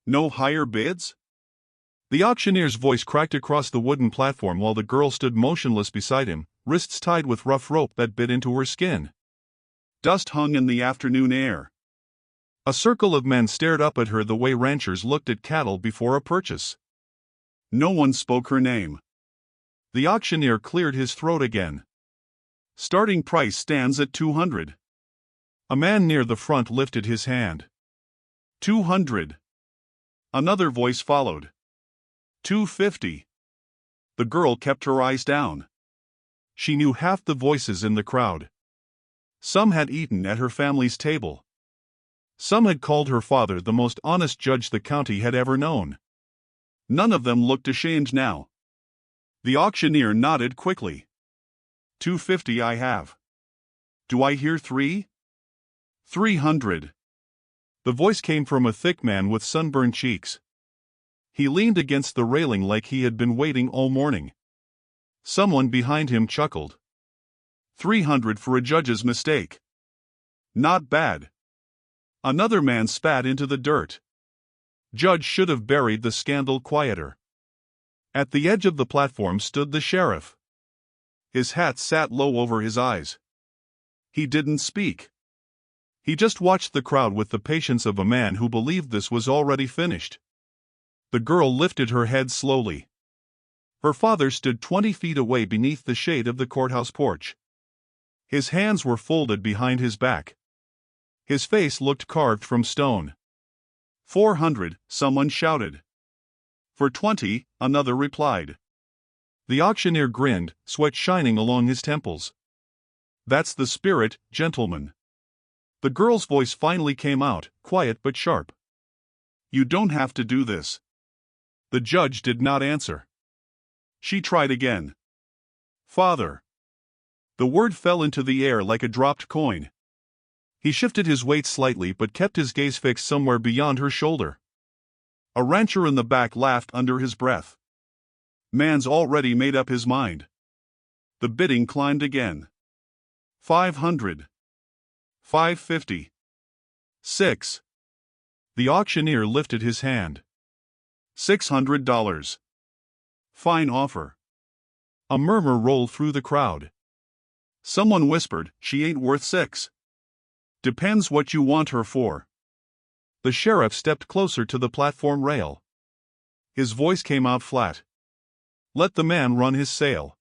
No higher bids? The auctioneer's voice cracked across the wooden platform while the girl stood motionless beside him, wrists tied with rough rope that bit into her skin. Dust hung in the afternoon air. A circle of men stared up at her the way ranchers looked at cattle before a purchase. No one spoke her name. The auctioneer cleared his throat again. Starting price stands at 200. A man near the front lifted his hand. 200. Another voice followed. 250. The girl kept her eyes down. She knew half the voices in the crowd. Some had eaten at her family's table. Some had called her father the most honest judge the county had ever known. None of them looked ashamed now. The auctioneer nodded quickly. 250 I have. Do I hear 3? 300. The voice came from a thick man with sunburned cheeks. He leaned against the railing like he had been waiting all morning. Someone behind him chuckled. 300 for a judge's mistake. Not bad. Another man spat into the dirt. Judge should have buried the scandal quieter. At the edge of the platform stood the sheriff. His hat sat low over his eyes. He didn't speak. He just watched the crowd with the patience of a man who believed this was already finished. The girl lifted her head slowly. Her father stood 20 feet away beneath the shade of the courthouse porch. His hands were folded behind his back. His face looked carved from stone. 400, someone shouted. For 20, another replied. The auctioneer grinned, sweat shining along his temples. That's the spirit, gentlemen. The girl's voice finally came out, quiet but sharp. You don't have to do this. The judge did not answer. She tried again. Father. The word fell into the air like a dropped coin. He shifted his weight slightly but kept his gaze fixed somewhere beyond her shoulder. A rancher in the back laughed under his breath. Man's already made up his mind. The bidding climbed again. 500. 550. 6. The auctioneer lifted his hand. $600. Fine offer. A murmur rolled through the crowd. Someone whispered, she ain't worth 6. Depends what you want her for. The sheriff stepped closer to the platform rail. His voice came out flat. Let the man run his sale.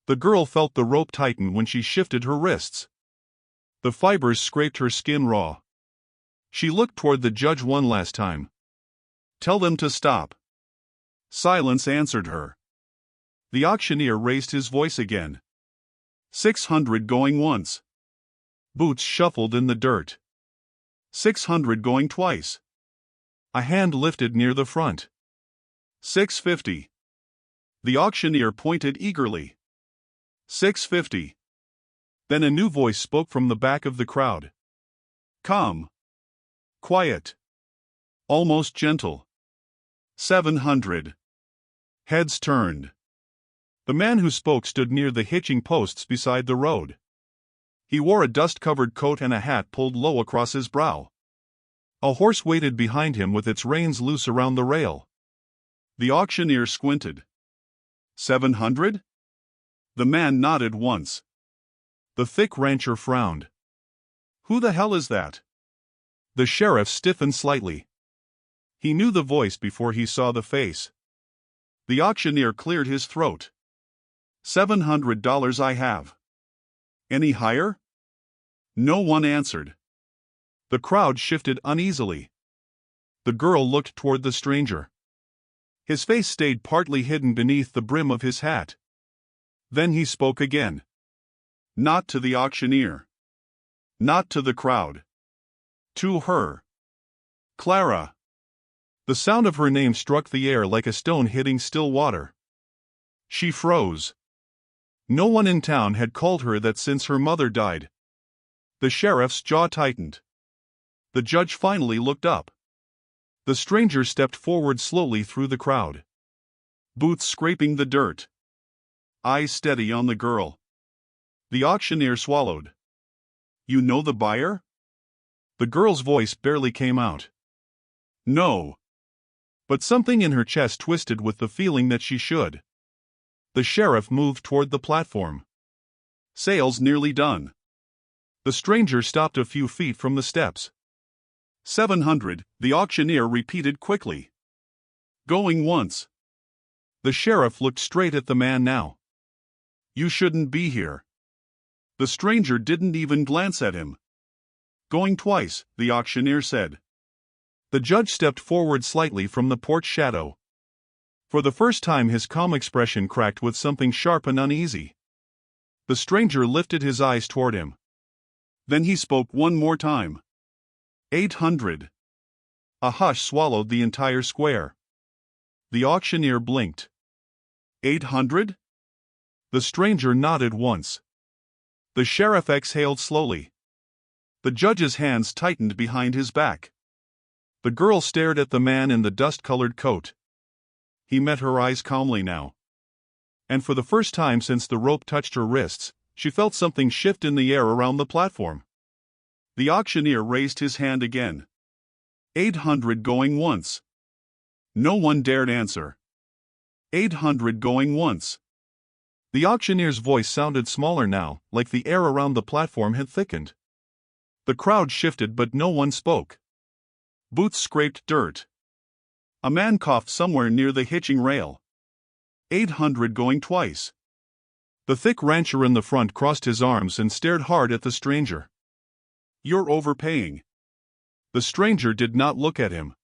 The girl felt the rope tighten when she shifted her wrists. The fibers scraped her skin raw. She looked toward the judge one last time. Tell them to stop. Silence answered her. The auctioneer raised his voice again. 600 going once. Boots shuffled in the dirt. 600 going twice. A hand lifted near the front. 650. The auctioneer pointed eagerly. 650. Then a new voice spoke from the back of the crowd. Calm. Quiet. Almost gentle. 700. Heads turned. The man who spoke stood near the hitching posts beside the road. He wore a dust-covered coat and a hat pulled low across his brow. A horse waited behind him with its reins loose around the rail. The auctioneer squinted. 700? The man nodded once. The thick rancher frowned. Who the hell is that? The sheriff stiffened slightly. He knew the voice before he saw the face. The auctioneer cleared his throat. $700 I have. Any higher? No one answered. The crowd shifted uneasily. The girl looked toward the stranger. His face stayed partly hidden beneath the brim of his hat. Then he spoke again. Not to the auctioneer. Not to the crowd. To her. Clara. The sound of her name struck the air like a stone hitting still water. She froze. No one in town had called her that since her mother died. The sheriff's jaw tightened. The judge finally looked up. The stranger stepped forward slowly through the crowd. Boots scraping the dirt. Eyes steady on the girl. The auctioneer swallowed. You know the buyer? The girl's voice barely came out. No. But something in her chest twisted with the feeling that she should. The sheriff moved toward the platform. "Sale's nearly done." The stranger stopped a few feet from the steps. 700, the auctioneer repeated quickly. "Going once." The sheriff looked straight at the man now. "You shouldn't be here." The stranger didn't even glance at him. "Going twice," the auctioneer said. The judge stepped forward slightly from the porch shadow. For the first time his calm expression cracked with something sharp and uneasy. The stranger lifted his eyes toward him. Then he spoke one more time. 800. A hush swallowed the entire square. The auctioneer blinked. 800? The stranger nodded once. The sheriff exhaled slowly. The judge's hands tightened behind his back. The girl stared at the man in the dust-colored coat. He met her eyes calmly now. And for the first time since the rope touched her wrists, she felt something shift in the air around the platform. The auctioneer raised his hand again. 800 going once. No one dared answer. 800 going once. The auctioneer's voice sounded smaller now, like the air around the platform had thickened. The crowd shifted but no one spoke. Boots scraped dirt. A man coughed somewhere near the hitching rail. 800 going twice. The thick rancher in the front crossed his arms and stared hard at the stranger. "You're overpaying." The stranger did not look at him.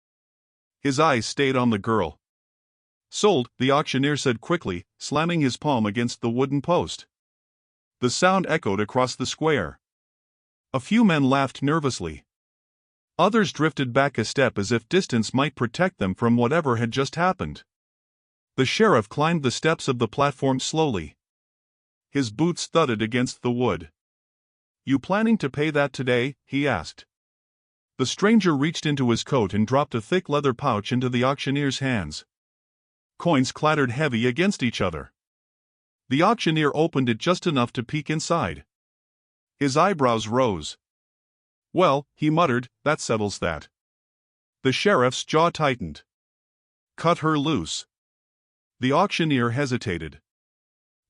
His eyes stayed on the girl. "Sold," the auctioneer said quickly, slamming his palm against the wooden post. The sound echoed across the square. A few men laughed nervously. Others drifted back a step as if distance might protect them from whatever had just happened. The sheriff climbed the steps of the platform slowly. His boots thudded against the wood. "You planning to pay that today?" he asked. The stranger reached into his coat and dropped a thick leather pouch into the auctioneer's hands. Coins clattered heavy against each other. The auctioneer opened it just enough to peek inside. His eyebrows rose. "Well," he muttered, "that settles that." The sheriff's jaw tightened. "Cut her loose." The auctioneer hesitated.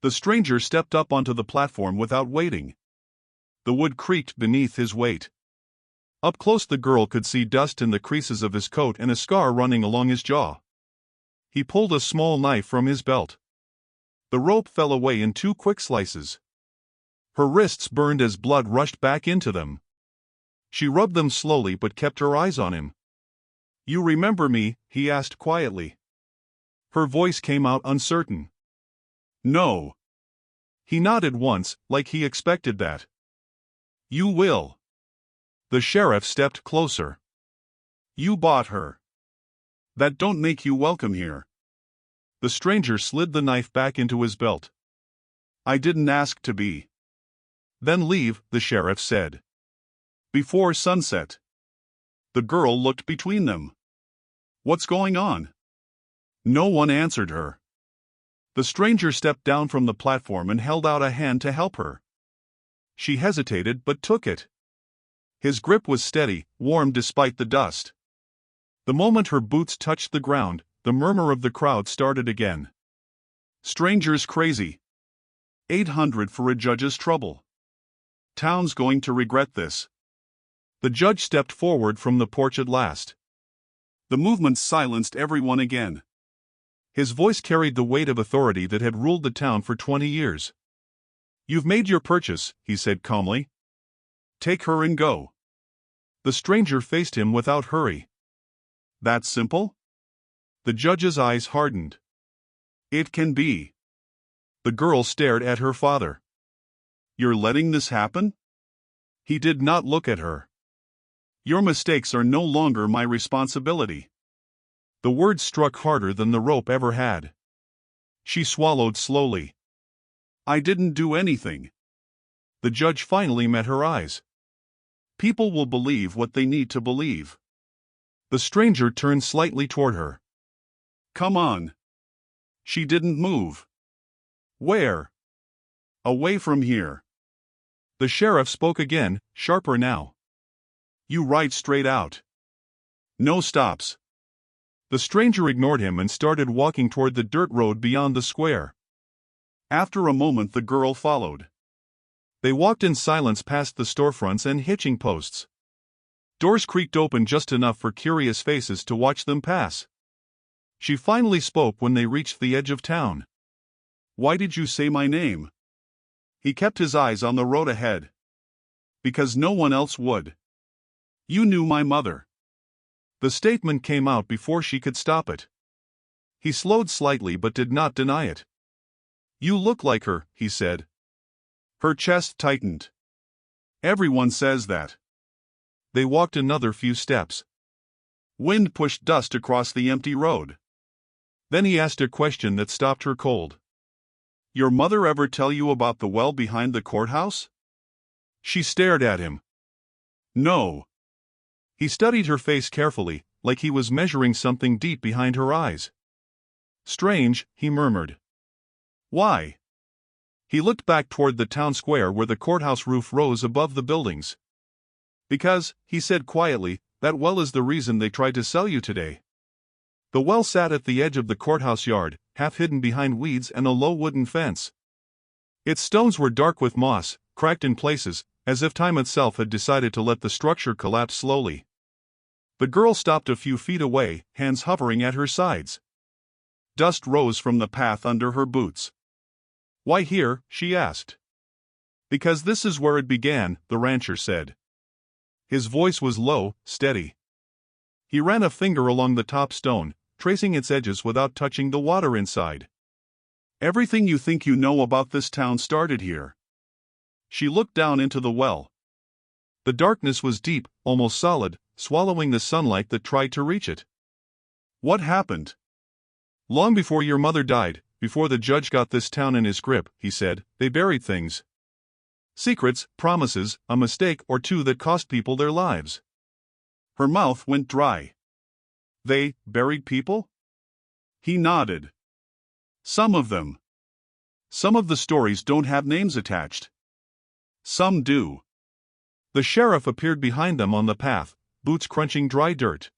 The stranger stepped up onto the platform without waiting. The wood creaked beneath his weight. Up close the girl could see dust in the creases of his coat and a scar running along his jaw. He pulled a small knife from his belt. The rope fell away in 2 quick slices. Her wrists burned as blood rushed back into them. She rubbed them slowly but kept her eyes on him. "You remember me?" he asked quietly. Her voice came out uncertain. "No." He nodded once, like he expected that. "You will." The sheriff stepped closer. "You bought her. That don't make you welcome here." The stranger slid the knife back into his belt. "I didn't ask to be." "Then leave," the sheriff said. "Before sunset." The girl looked between them. "What's going on?" No one answered her. The stranger stepped down from the platform and held out a hand to help her. She hesitated but took it. His grip was steady, warm despite the dust. The moment her boots touched the ground, the murmur of the crowd started again. "Stranger's crazy. 800 for a judge's trouble. Town's going to regret this." The judge stepped forward from the porch at last. The movement silenced everyone again. His voice carried the weight of authority that had ruled the town for 20 years. "You've made your purchase," he said calmly. "Take her and go." The stranger faced him without hurry. "That simple?" The judge's eyes hardened. "It can be." The girl stared at her father. "You're letting this happen?" He did not look at her. "Your mistakes are no longer my responsibility." The words struck harder than the rope ever had. She swallowed slowly. "I didn't do anything." The judge finally met her eyes. "People will believe what they need to believe." The stranger turned slightly toward her. "Come on." She didn't move. "Where?" "Away from here." The sheriff spoke again, sharper now. "You ride straight out. No stops." The stranger ignored him and started walking toward the dirt road beyond the square. After a moment the girl followed. They walked in silence past the storefronts and hitching posts. Doors creaked open just enough for curious faces to watch them pass. She finally spoke when they reached the edge of town. "Why did you say my name?" He kept his eyes on the road ahead. "Because no one else would. You knew my mother." The statement came out before she could stop it. He slowed slightly but did not deny it. "You look like her," he said. Her chest tightened. "Everyone says that." They walked another few steps. Wind pushed dust across the empty road. Then he asked a question that stopped her cold. "Your mother ever tell you about the well behind the courthouse?" She stared at him. "No." He studied her face carefully, like he was measuring something deep behind her eyes. "Strange," he murmured. "Why?" He looked back toward the town square where the courthouse roof rose above the buildings. "Because," he said quietly, "that well is the reason they tried to sell you today." The well sat at the edge of the courthouse yard, half hidden behind weeds and a low wooden fence. Its stones were dark with moss, cracked in places, as if time itself had decided to let the structure collapse slowly. The girl stopped a few feet away, hands hovering at her sides. Dust rose from the path under her boots. "Why here?" she asked. "Because this is where it began," the rancher said. His voice was low, steady. He ran a finger along the top stone, tracing its edges without touching the water inside. "Everything you think you know about this town started here." She looked down into the well. The darkness was deep, almost solid, swallowing the sunlight that tried to reach it. "What happened?" "Long before your mother died, before the judge got this town in his grip," he said, "they buried things. Secrets, promises, a mistake or two that cost people their lives." Her mouth went dry. "They buried people?" He nodded. "Some of them. Some of the stories don't have names attached. Some do." The sheriff appeared behind them on the path, boots crunching dry dirt.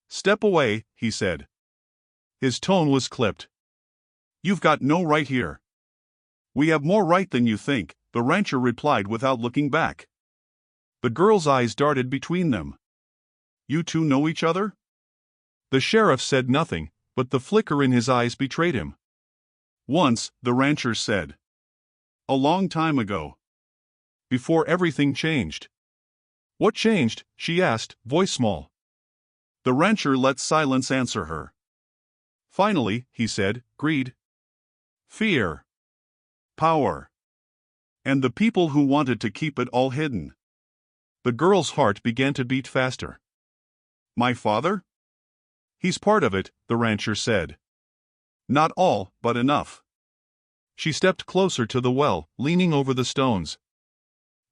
"Step away," he said. His tone was clipped. "You've got no right here." "We have more right than you think," the rancher replied without looking back. The girl's eyes darted between them. "You two know each other?" The sheriff said nothing, but the flicker in his eyes betrayed him. "Once," the rancher said. "A long time ago. Before everything changed." "What changed?" she asked, voice small. The rancher let silence answer her. "Finally," he said, "greed. Fear. Power. And the people who wanted to keep it all hidden." The girl's heart began to beat faster. "My father?" "He's part of it," the rancher said. "Not all, but enough." She stepped closer to the well, leaning over the stones.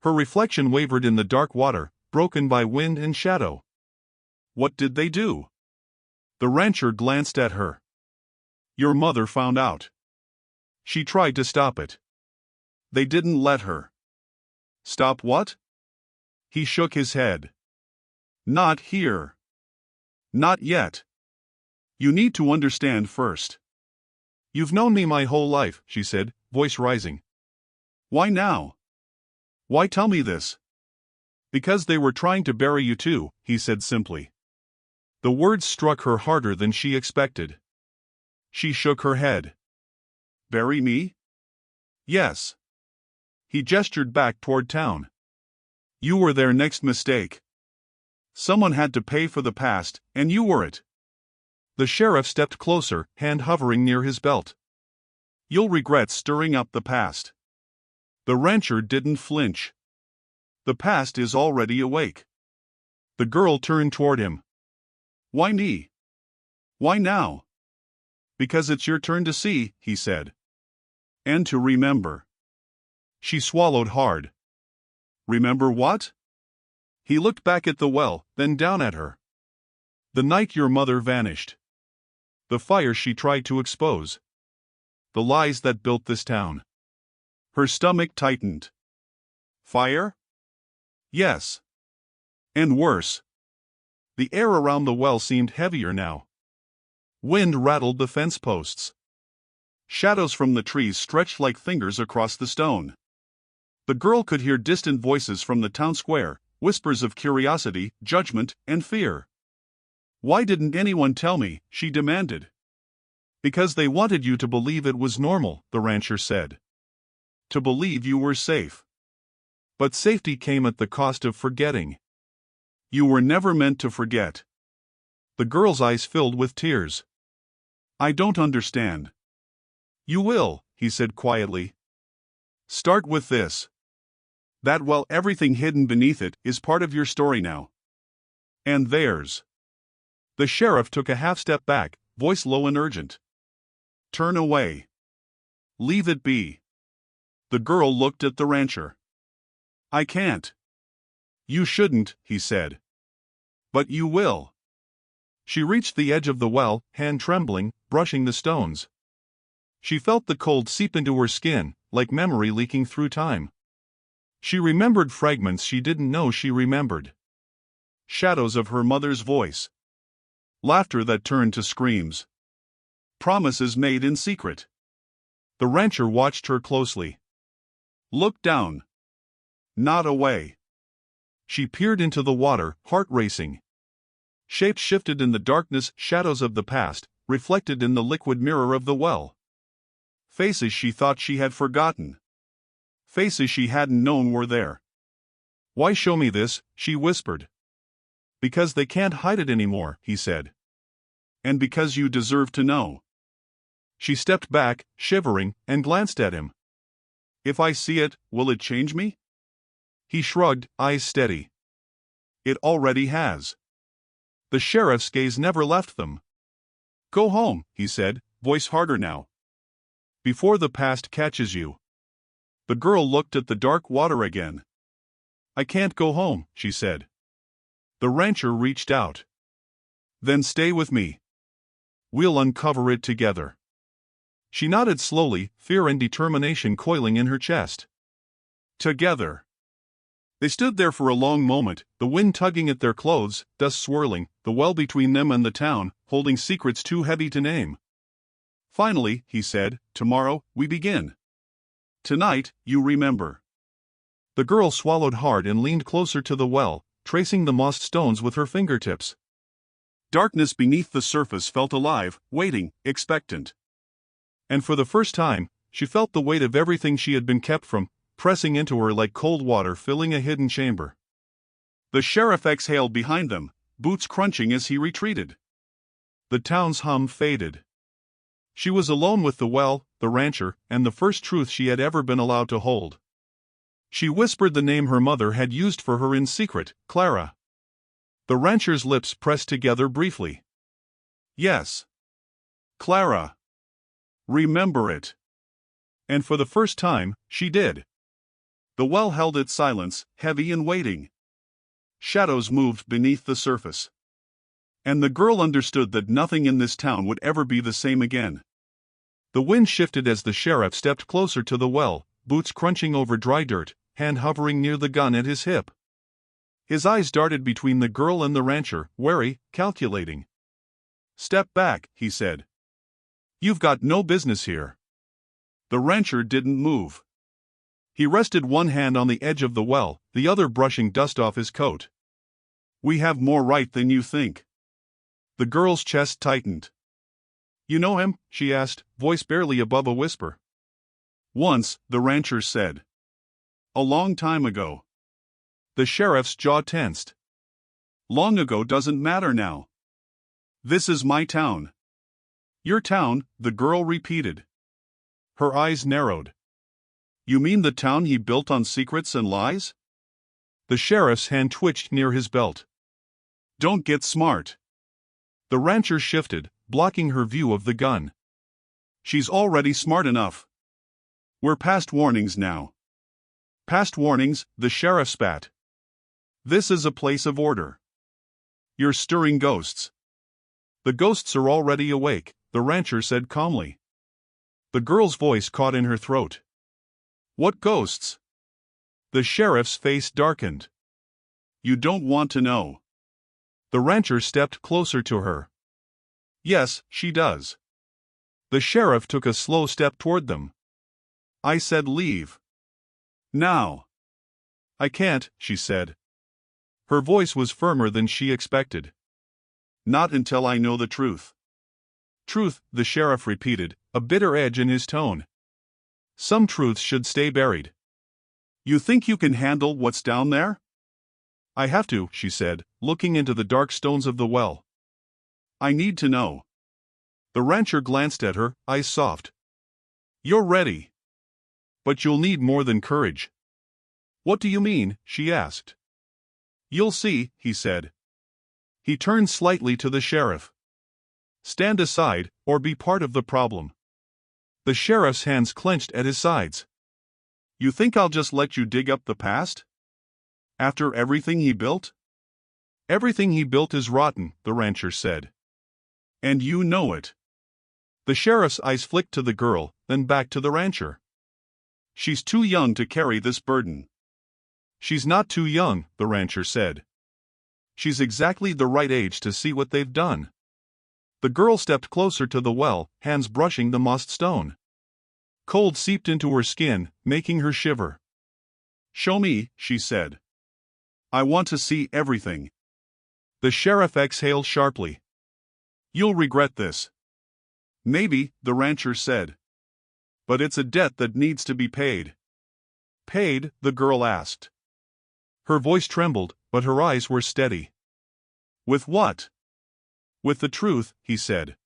Her reflection wavered in the dark water, broken by wind and shadow. "What did they do?" The rancher glanced at her. "Your mother found out. She tried to stop it. They didn't let her." "Stop what?" He shook his head. "Not here. Not yet. You need to understand first." "You've known me my whole life," she said, voice rising. "Why now? Why tell me this?" "Because they were trying to bury you too," he said simply. The words struck her harder than she expected. She shook her head. "Bury me?" "Yes." He gestured back toward town. "You were their next mistake. Someone had to pay for the past, and you were it." The sheriff stepped closer, hand hovering near his belt. "You'll regret stirring up the past." The rancher didn't flinch. "The past is already awake." The girl turned toward him. "Why me? Why now?" "Because it's your turn to see," he said. "And to remember." She swallowed hard. "Remember what?" He looked back at the well, then down at her. "The night your mother vanished. The fire she tried to expose. The lies that built this town." Her stomach tightened. "Fire?" "Yes. And worse." The air around the well seemed heavier now. Wind rattled the fence posts. Shadows from the trees stretched like fingers across the stone. The girl could hear distant voices from the town square, whispers of curiosity, judgment, and fear. "Why didn't anyone tell me?" she demanded. "Because they wanted you to believe it was normal," the rancher said. "To believe you were safe. But safety came at the cost of forgetting. You were never meant to forget." The girl's eyes filled with tears. "I don't understand." "You will," he said quietly. "Start with this. That well, everything hidden beneath it is part of your story now. And theirs." The sheriff took a half step back, voice low and urgent. "Turn away. Leave it be." The girl looked at the rancher. "I can't." "You shouldn't," he said. "But you will." She reached the edge of the well, hand trembling, brushing the stones. She felt the cold seep into her skin, like memory leaking through time. She remembered fragments she didn't know she remembered. Shadows of her mother's voice. Laughter that turned to screams. Promises made in secret. The rancher watched her closely. "Look down. Not away." She peered into the water, heart racing. Shapes shifted in the darkness, shadows of the past, reflected in the liquid mirror of the well. Faces she thought she had forgotten. Faces she hadn't known were there. "Why show me this?" she whispered. "Because they can't hide it anymore," he said. "And because you deserve to know." She stepped back, shivering, and glanced at him. "If I see it, will it change me?" He shrugged, eyes steady. "It already has." The sheriff's gaze never left them. "Go home," he said, voice harder now. "Before the past catches you." The girl looked at the dark water again. "I can't go home," she said. The rancher reached out. "Then stay with me. We'll uncover it together." She nodded slowly, fear and determination coiling in her chest. Together. They stood there for a long moment, the wind tugging at their clothes, dust swirling, the well between them and the town, holding secrets too heavy to name. Finally, he said, "Tomorrow, we begin. Tonight, you remember." The girl swallowed hard and leaned closer to the well, tracing the mossed stones with her fingertips. Darkness beneath the surface felt alive, waiting, expectant. And for the first time, she felt the weight of everything she had been kept from, pressing into her like cold water filling a hidden chamber. The sheriff exhaled behind them, boots crunching as he retreated. The town's hum faded. She was alone with the well, the rancher, and the first truth she had ever been allowed to hold. She whispered the name her mother had used for her in secret, Clara. The rancher's lips pressed together briefly. "Yes. Clara. Remember it." And for the first time, she did. The well held its silence, heavy and waiting. Shadows moved beneath the surface. And the girl understood that nothing in this town would ever be the same again. The wind shifted as the sheriff stepped closer to the well, boots crunching over dry dirt, hand hovering near the gun at his hip. His eyes darted between the girl and the rancher, wary, calculating. "Step back," he said. "You've got no business here." The rancher didn't move. He rested one hand on the edge of the well, the other brushing dust off his coat. "We have more right than you think." The girl's chest tightened. "You know him?" she asked, voice barely above a whisper. "Once," the rancher said. "A long time ago." The sheriff's jaw tensed. "Long ago doesn't matter now. This is my town." "Your town," the girl repeated. Her eyes narrowed. "You mean the town he built on secrets and lies?" The sheriff's hand twitched near his belt. "Don't get smart." The rancher shifted, blocking her view of the gun. "She's already smart enough. We're past warnings now." "Past warnings," the sheriff spat. "This is a place of order. You're stirring ghosts." "The ghosts are already awake," the rancher said calmly. The girl's voice caught in her throat. "What ghosts?" The sheriff's face darkened. "You don't want to know." The rancher stepped closer to her. Yes, she does. The sheriff took a slow step toward them. I said leave. Now. I can't, she said. Her voice was firmer than she expected. Not until I know the truth. Truth, the sheriff repeated, a bitter edge in his tone. Some truths should stay buried. You think you can handle what's down there? I have to, she said, looking into the dark stones of the well. I need to know. The rancher glanced at her, eyes soft. You're ready. But you'll need more than courage. What do you mean? She asked. You'll see, he said. He turned slightly to the sheriff. Stand aside, or be part of the problem. The sheriff's hands clenched at his sides. You think I'll just let you dig up the past? After everything he built? Everything he built is rotten, the rancher said. And you know it. The sheriff's eyes flicked to the girl, then back to the rancher. She's too young to carry this burden. She's not too young, the rancher said. She's exactly the right age to see what they've done. The girl stepped closer to the well, hands brushing the mossed stone. Cold seeped into her skin, making her shiver. Show me, she said. I want to see everything. The sheriff exhaled sharply. You'll regret this. Maybe, the rancher said. But it's a debt that needs to be paid. Paid? The girl asked. Her voice trembled, but her eyes were steady. With what? With the truth, he said.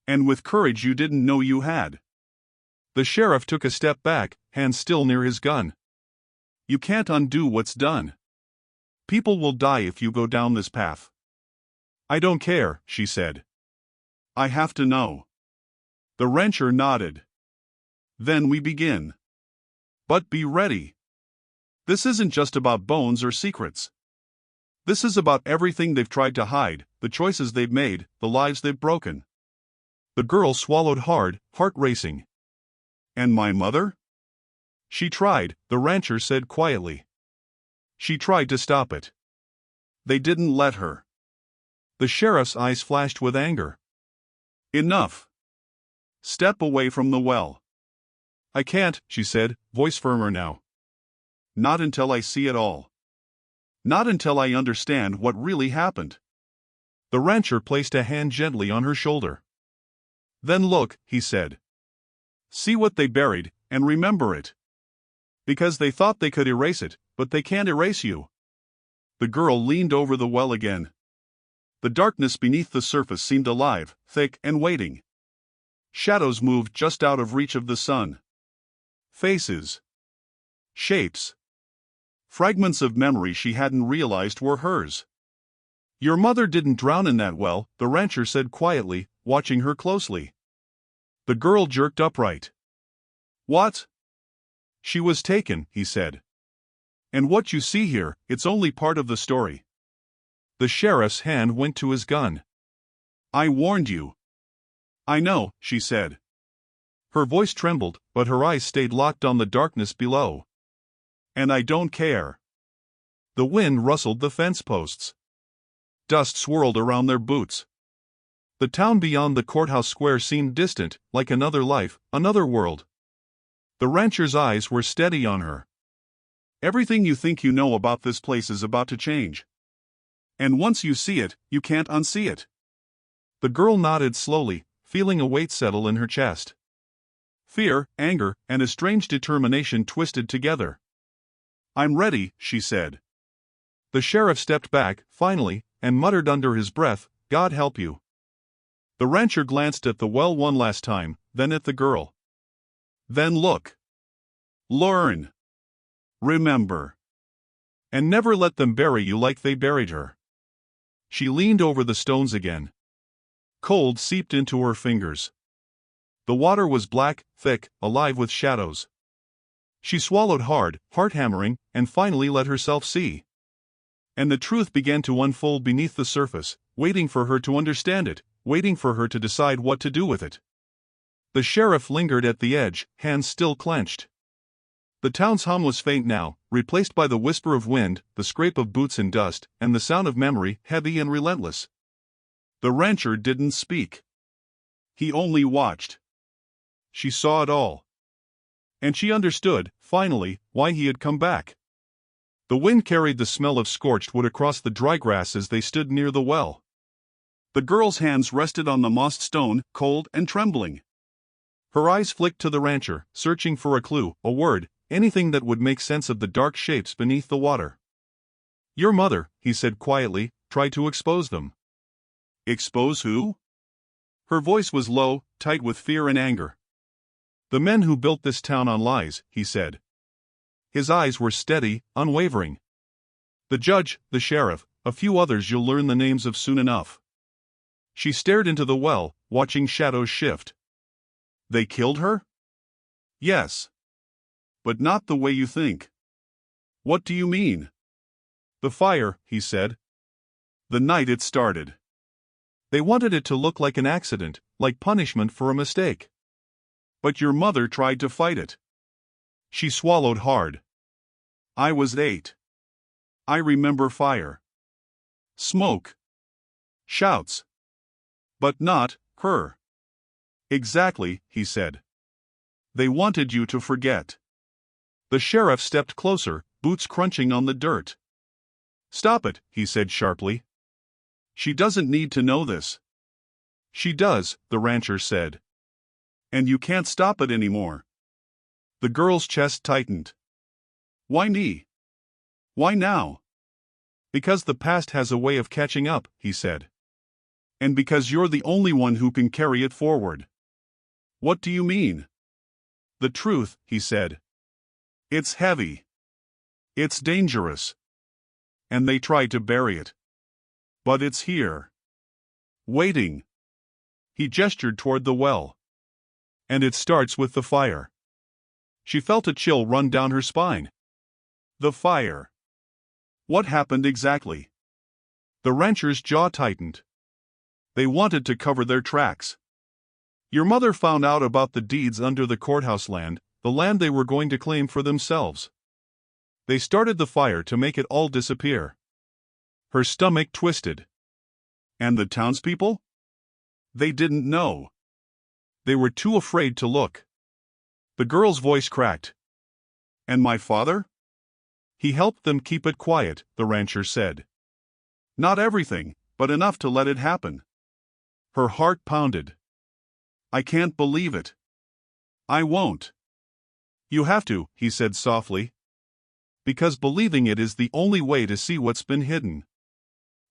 And with courage you didn't know you had. The sheriff took a step back, hands still near his gun. You can't undo what's done. People will die if you go down this path. I don't care, she said. I have to know. The rancher nodded. Then we begin. But be ready. This isn't just about bones or secrets. This is about everything they've tried to hide, the choices they've made, the lives they've broken. The girl swallowed hard, heart racing. And my mother? She tried, the rancher said quietly. She tried to stop it. They didn't let her. The sheriff's eyes flashed with anger. Enough. Step away from the well. I can't, she said, voice firmer now. Not until I see it all. Not until I understand what really happened. The rancher placed a hand gently on her shoulder. Then look, he said. See what they buried, and remember it. Because they thought they could erase it, but they can't erase you. The girl leaned over the well again. The darkness beneath the surface seemed alive, thick, and waiting. Shadows moved just out of reach of the sun. Faces. Shapes. Fragments of memory she hadn't realized were hers. Your mother didn't drown in that well, the rancher said quietly, watching her closely. The girl jerked upright. What? She was taken, he said. And what you see here, it's only part of the story. The sheriff's hand went to his gun. I warned you. I know, she said. Her voice trembled, but her eyes stayed locked on the darkness below. And I don't care. The wind rustled the fence posts. Dust swirled around their boots. The town beyond the courthouse square seemed distant, like another life, another world. The rancher's eyes were steady on her. Everything you think you know about this place is about to change. And once you see it, you can't unsee it. The girl nodded slowly, feeling a weight settle in her chest. Fear, anger, and a strange determination twisted together. I'm ready, she said. The sheriff stepped back, finally, and muttered under his breath, God help you. The rancher glanced at the well one last time, then at the girl. Then look. Learn. Remember. And never let them bury you like they buried her. She leaned over the stones again. Cold seeped into her fingers. The water was black, thick, alive with shadows. She swallowed hard, heart hammering, and finally let herself see. And the truth began to unfold beneath the surface, waiting for her to understand it, waiting for her to decide what to do with it. The sheriff lingered at the edge, hands still clenched. The town's hum was faint now, replaced by the whisper of wind, the scrape of boots in dust, and the sound of memory, heavy and relentless. The rancher didn't speak. He only watched. She saw it all. And she understood, finally, why he had come back. The wind carried the smell of scorched wood across the dry grass as they stood near the well. The girl's hands rested on the mossed stone, cold and trembling. Her eyes flicked to the rancher, searching for a clue, a word, anything that would make sense of the dark shapes beneath the water. "Your mother," he said quietly, "tried to expose them." "Expose who?" Her voice was low, tight with fear and anger. "The men who built this town on lies," he said. His eyes were steady, unwavering. "The judge, the sheriff, a few others you'll learn the names of soon enough." She stared into the well, watching shadows shift. "They killed her?" "Yes. But not the way you think." "What do you mean?" "The fire," he said. "The night it started. They wanted it to look like an accident, like punishment for a mistake. But your mother tried to fight it." She swallowed hard. "I was 8. I remember fire. Smoke. Shouts. But not her." "Exactly," he said. "They wanted you to forget." The sheriff stepped closer, boots crunching on the dirt. "Stop it," he said sharply. "She doesn't need to know this." "She does," the rancher said. "And you can't stop it anymore." The girl's chest tightened. "Why me? Why now?" "Because the past has a way of catching up," he said. "And because you're the only one who can carry it forward." "What do you mean?" "The truth," he said. "It's heavy. It's dangerous. And they tried to bury it. But it's here. Waiting." He gestured toward the well. "And it starts with the fire." She felt a chill run down her spine. The fire. What happened exactly? The rancher's jaw tightened. "They wanted to cover their tracks. Your mother found out about the deeds under the courthouse land, the land they were going to claim for themselves. They started the fire to make it all disappear." Her stomach twisted. "And the townspeople?" "They didn't know. They were too afraid to look." The girl's voice cracked. "And my father?" "He helped them keep it quiet," the rancher said. "Not everything, but enough to let it happen." Her heart pounded. "I can't believe it." "I won't." "You have to," he said softly. "Because believing it is the only way to see what's been hidden."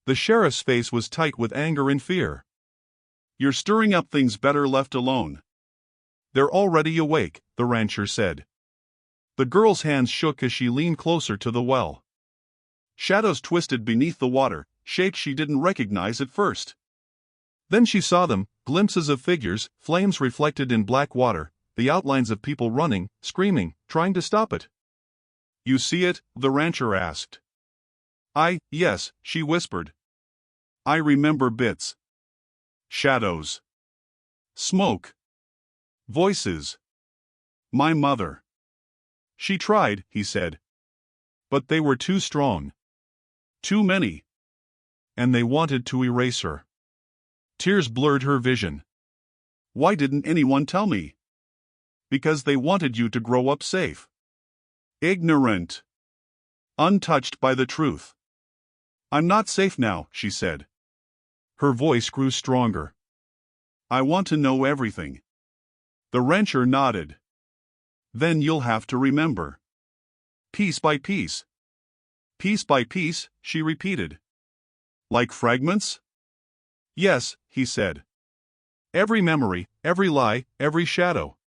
The sheriff's face was tight with anger and fear. "You're stirring up things better left alone." "They're already awake," the rancher said. The girl's hands shook as she leaned closer to the well. Shadows twisted beneath the water, shapes she didn't recognize at first. Then she saw them, glimpses of figures, flames reflected in black water, the outlines of people running, screaming, trying to stop it. "You see it?" the rancher asked. Yes," she whispered. "I remember bits. Shadows. Smoke. Voices. My mother." "She tried," he said. "But they were too strong. Too many. And they wanted to erase her." Tears blurred her vision. "Why didn't anyone tell me?" "Because they wanted you to grow up safe. Ignorant. Untouched by the truth." "I'm not safe now," she said. Her voice grew stronger. "I want to know everything." The rancher nodded. "Then you'll have to remember. Piece by piece." "Piece by piece," she repeated. "Like fragments?" "Yes," he said. "Every memory, every lie, every shadow.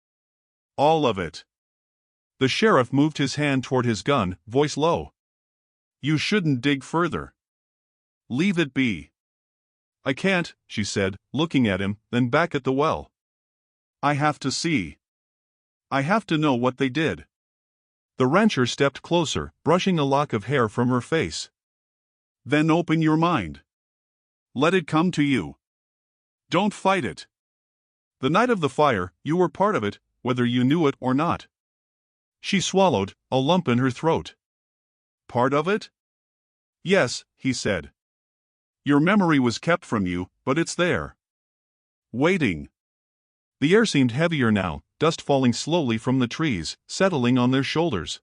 All of it." The sheriff moved his hand toward his gun, voice low. "You shouldn't dig further. Leave it be." "I can't," she said, looking at him, then back at the well. "I have to see. I have to know what they did." The rancher stepped closer, brushing a lock of hair from her face. "Then open your mind. Let it come to you. Don't fight it. The night of the fire, you were part of it, whether you knew it or not." She swallowed, a lump in her throat. "Part of it?" "Yes," he said. Your memory was kept from you, but it's there. Waiting. The air seemed heavier now, dust falling slowly from the trees, settling on their shoulders.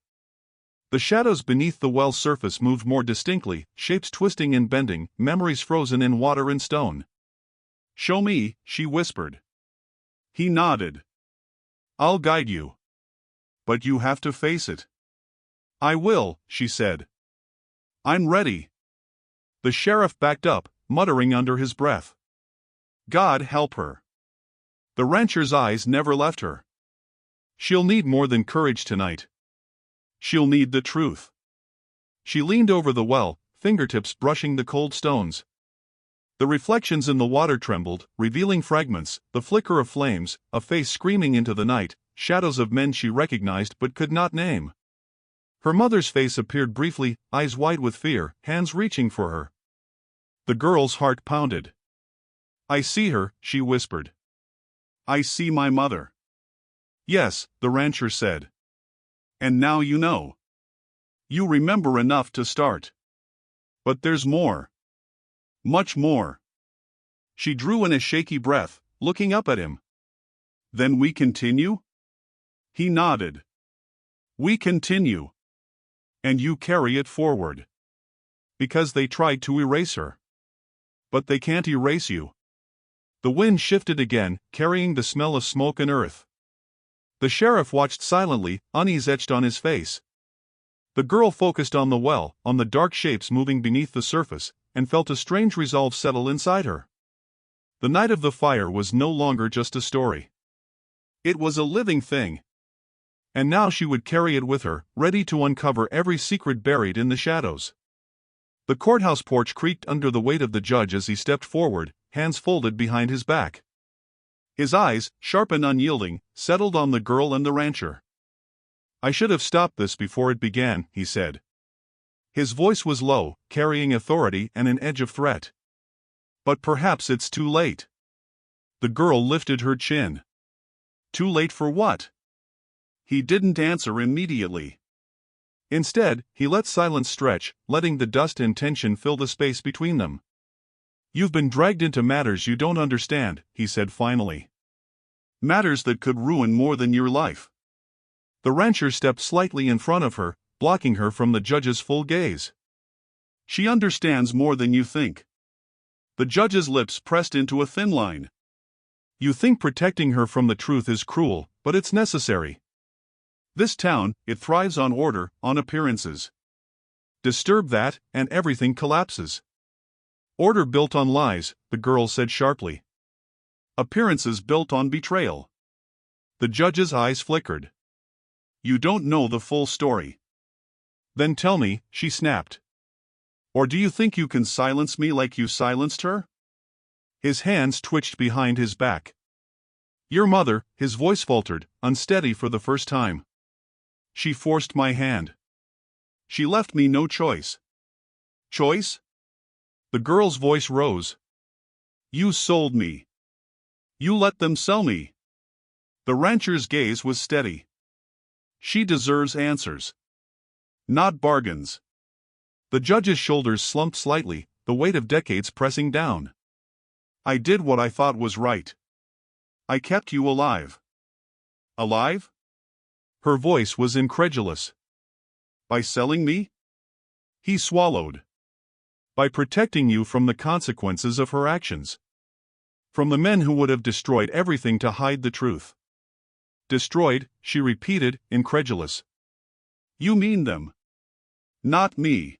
The shadows beneath the well's surface moved more distinctly, shapes twisting and bending, memories frozen in water and stone. Show me, she whispered. He nodded. I'll guide you. But you have to face it. I will, she said. I'm ready. The sheriff backed up, muttering under his breath. God help her. The rancher's eyes never left her. She'll need more than courage tonight. She'll need the truth. She leaned over the well, fingertips brushing the cold stones. The reflections in the water trembled, revealing fragments, the flicker of flames, a face screaming into the night, shadows of men she recognized but could not name. Her mother's face appeared briefly, eyes wide with fear, hands reaching for her. The girl's heart pounded. I see her, she whispered. I see my mother. Yes, the rancher said. And now you know. You remember enough to start. But there's more. Much more. She drew in a shaky breath, looking up at him. Then we continue? He nodded. We continue. And you carry it forward. Because they tried to erase her. But they can't erase you. The wind shifted again, carrying the smell of smoke and earth. The sheriff watched silently, unease etched on his face. The girl focused on the well, on the dark shapes moving beneath the surface, and felt a strange resolve settle inside her. The night of the fire was no longer just a story. It was a living thing. And now she would carry it with her, ready to uncover every secret buried in the shadows. The courthouse porch creaked under the weight of the judge as he stepped forward, hands folded behind his back. His eyes, sharp and unyielding, settled on the girl and the rancher. I should have stopped this before it began, he said. His voice was low, carrying authority and an edge of threat. But perhaps it's too late. The girl lifted her chin. Too late for what? He didn't answer immediately. Instead, he let silence stretch, letting the dust and tension fill the space between them. You've been dragged into matters you don't understand, he said finally. Matters that could ruin more than your life. The rancher stepped slightly in front of her, blocking her from the judge's full gaze. She understands more than you think. The judge's lips pressed into a thin line. You think protecting her from the truth is cruel, but it's necessary. This town, it thrives on order, on appearances. Disturb that, and everything collapses. Order built on lies, the girl said sharply. Appearances built on betrayal. The judge's eyes flickered. You don't know the full story. Then tell me, she snapped. Or do you think you can silence me like you silenced her? His hands twitched behind his back. Your mother, his voice faltered, unsteady for the first time. She forced my hand. She left me no choice. Choice? The girl's voice rose. You sold me. You let them sell me. The rancher's gaze was steady. She deserves answers. Not bargains. The judge's shoulders slumped slightly, the weight of decades pressing down. I did what I thought was right. I kept you alive. Alive? Her voice was incredulous. By selling me? He swallowed. By protecting you from the consequences of her actions. From the men who would have destroyed everything to hide the truth. Destroyed, she repeated, incredulous. You mean them? Not me.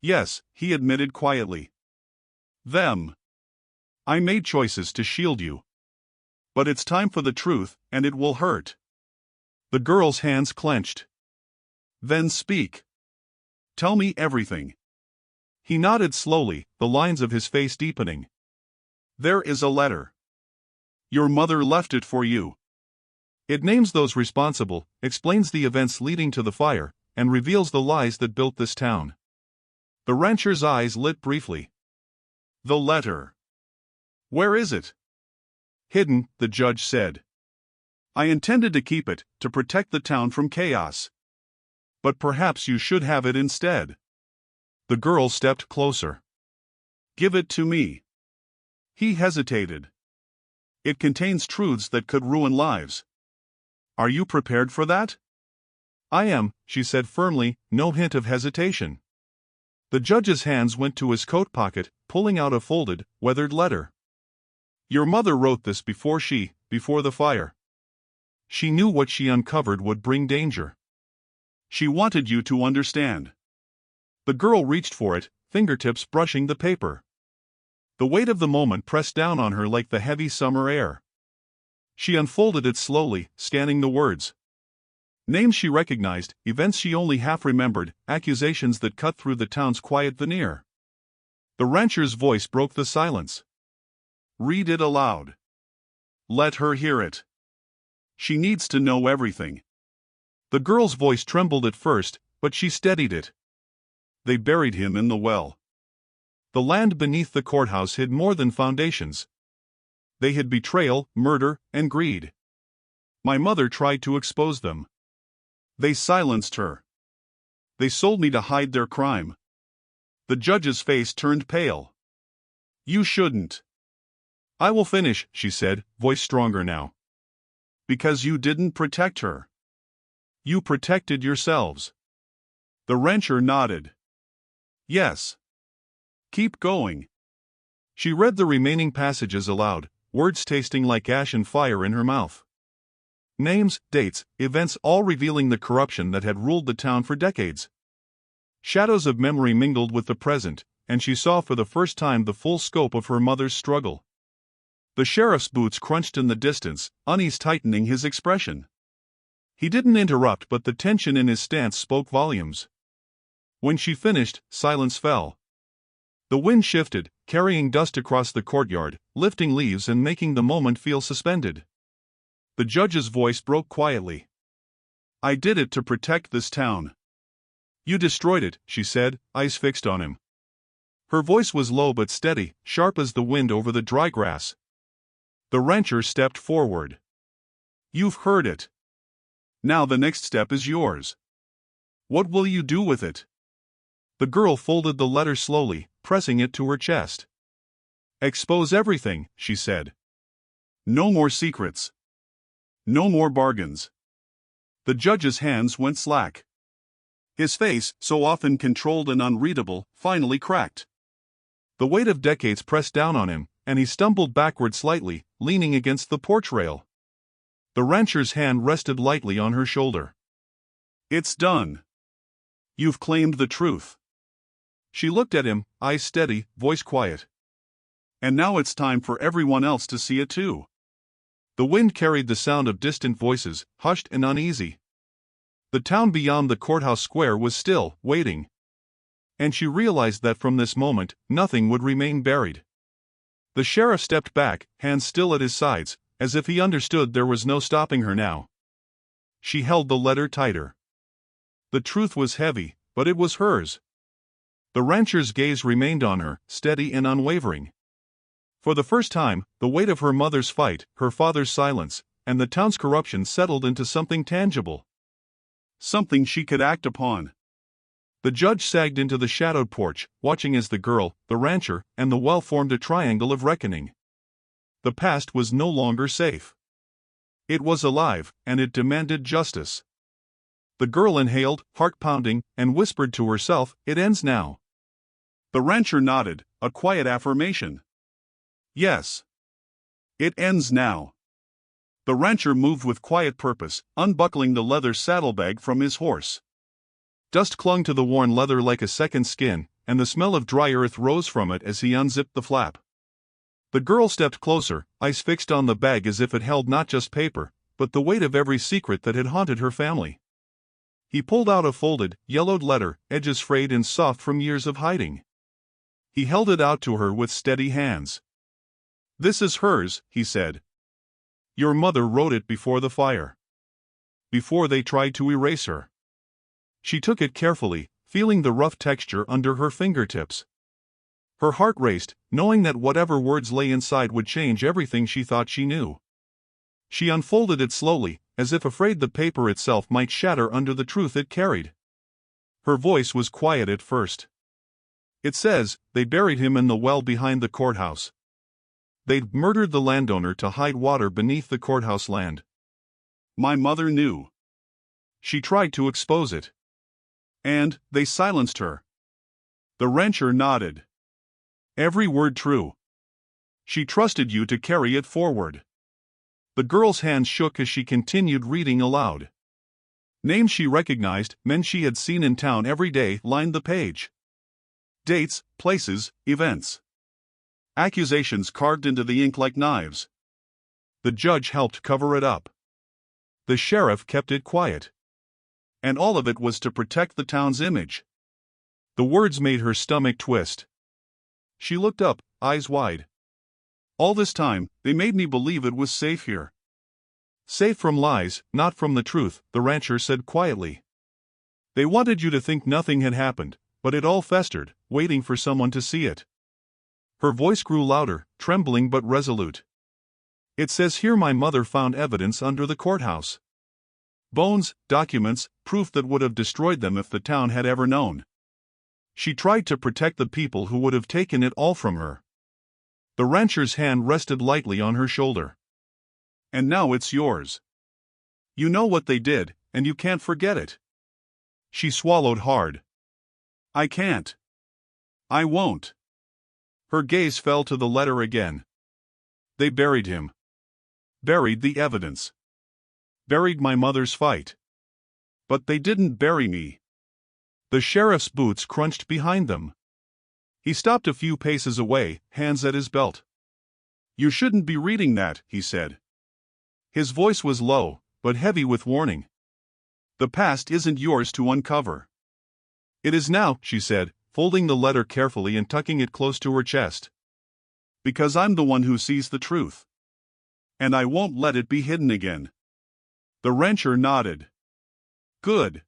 Yes, he admitted quietly. Them. I made choices to shield you. But it's time for the truth, and it will hurt. The girl's hands clenched. Then speak. Tell me everything. He nodded slowly, the lines of his face deepening. There is a letter. Your mother left it for you. It names those responsible, explains the events leading to the fire, and reveals the lies that built this town. The rancher's eyes lit briefly. The letter. Where is it? Hidden, the judge said. I intended to keep it, to protect the town from chaos. But perhaps you should have it instead. The girl stepped closer. Give it to me. He hesitated. It contains truths that could ruin lives. Are you prepared for that? I am, she said firmly, no hint of hesitation. The judge's hands went to his coat pocket, pulling out a folded, weathered letter. Your mother wrote this before the fire. She knew what she uncovered would bring danger. She wanted you to understand. The girl reached for it, fingertips brushing the paper. The weight of the moment pressed down on her like the heavy summer air. She unfolded it slowly, scanning the words. Names she recognized, events she only half remembered, accusations that cut through the town's quiet veneer. The rancher's voice broke the silence. Read it aloud. Let her hear it. She needs to know everything. The girl's voice trembled at first, but she steadied it. They buried him in the well. The land beneath the courthouse hid more than foundations. They hid betrayal, murder, and greed. My mother tried to expose them. They silenced her. They sold me to hide their crime. The judge's face turned pale. You shouldn't. I will finish, she said, voice stronger now. Because you didn't protect her. You protected yourselves. The rancher nodded. Yes. Keep going. She read the remaining passages aloud, words tasting like ash and fire in her mouth. Names, dates, events all revealing the corruption that had ruled the town for decades. Shadows of memory mingled with the present, and she saw for the first time the full scope of her mother's struggle. The sheriff's boots crunched in the distance, unease tightening his expression. He didn't interrupt, but the tension in his stance spoke volumes. When she finished, silence fell. The wind shifted, carrying dust across the courtyard, lifting leaves and making the moment feel suspended. The judge's voice broke quietly. I did it to protect this town. You destroyed it, she said, eyes fixed on him. Her voice was low but steady, sharp as the wind over the dry grass. The rancher stepped forward. You've heard it. Now the next step is yours. What will you do with it? The girl folded the letter slowly, pressing it to her chest. Expose everything, she said. No more secrets. No more bargains. The judge's hands went slack. His face, so often controlled and unreadable, finally cracked. The weight of decades pressed down on him, and he stumbled backward slightly, leaning against the porch rail. The rancher's hand rested lightly on her shoulder. It's done. You've claimed the truth. She looked at him, eyes steady, voice quiet. And now it's time for everyone else to see it too. The wind carried the sound of distant voices, hushed and uneasy. The town beyond the courthouse square was still, waiting. And she realized that from this moment, nothing would remain buried. The sheriff stepped back, hands still at his sides, as if he understood there was no stopping her now. She held the letter tighter. The truth was heavy, but it was hers. The rancher's gaze remained on her, steady and unwavering. For the first time, the weight of her mother's fight, her father's silence, and the town's corruption settled into something tangible. Something she could act upon. The judge sagged into the shadowed porch, watching as the girl, the rancher, and the well formed a triangle of reckoning. The past was no longer safe. It was alive, and it demanded justice. The girl inhaled, heart pounding, and whispered to herself, "It ends now." The rancher nodded, a quiet affirmation. Yes. It ends now. The rancher moved with quiet purpose, unbuckling the leather saddlebag from his horse. Dust clung to the worn leather like a second skin, and the smell of dry earth rose from it as he unzipped the flap. The girl stepped closer, eyes fixed on the bag as if it held not just paper, but the weight of every secret that had haunted her family. He pulled out a folded, yellowed letter, edges frayed and soft from years of hiding. He held it out to her with steady hands. "This is hers," he said. "Your mother wrote it before the fire. Before they tried to erase her." She took it carefully, feeling the rough texture under her fingertips. Her heart raced, knowing that whatever words lay inside would change everything she thought she knew. She unfolded it slowly, as if afraid the paper itself might shatter under the truth it carried. Her voice was quiet at first. It says, they buried him in the well behind the courthouse. They'd murdered the landowner to hide water beneath the courthouse land. My mother knew. She tried to expose it. And they silenced her. The rancher nodded. Every word true. She trusted you to carry it forward. The girl's hands shook as she continued reading aloud. Names she recognized, men she had seen in town every day, lined the page. Dates, places, events. Accusations carved into the ink like knives. The judge helped cover it up. The sheriff kept it quiet. And all of it was to protect the town's image. The words made her stomach twist. She looked up, eyes wide. All this time, they made me believe it was safe here. Safe from lies, not from the truth, the rancher said quietly. They wanted you to think nothing had happened, but it all festered, waiting for someone to see it. Her voice grew louder, trembling but resolute. It says here my mother found evidence under the courthouse. Bones, documents, proof that would have destroyed them if the town had ever known. She tried to protect the people who would have taken it all from her. The rancher's hand rested lightly on her shoulder. And now it's yours. You know what they did, and you can't forget it. She swallowed hard. I can't. I won't. Her gaze fell to the letter again. They buried him. Buried the evidence. Buried my mother's fight. But they didn't bury me. The sheriff's boots crunched behind them. He stopped a few paces away, hands at his belt. You shouldn't be reading that, he said. His voice was low, but heavy with warning. The past isn't yours to uncover. It is now, she said, folding the letter carefully and tucking it close to her chest. Because I'm the one who sees the truth. And I won't let it be hidden again. The rancher nodded. Good.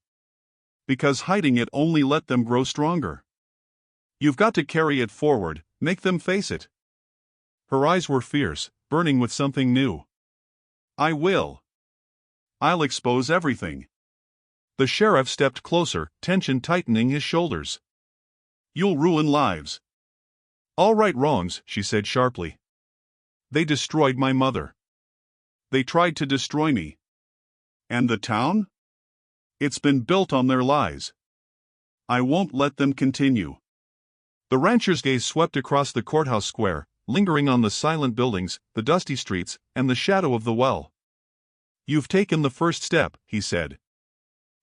Because hiding it only let them grow stronger. You've got to carry it forward, make them face it. Her eyes were fierce, burning with something new. I will. I'll expose everything. The sheriff stepped closer, tension tightening his shoulders. You'll ruin lives. All right wrongs, she said sharply. They destroyed my mother. They tried to destroy me. And the town? It's been built on their lies. I won't let them continue. The rancher's gaze swept across the courthouse square, lingering on the silent buildings, the dusty streets, and the shadow of the well. You've taken the first step, he said.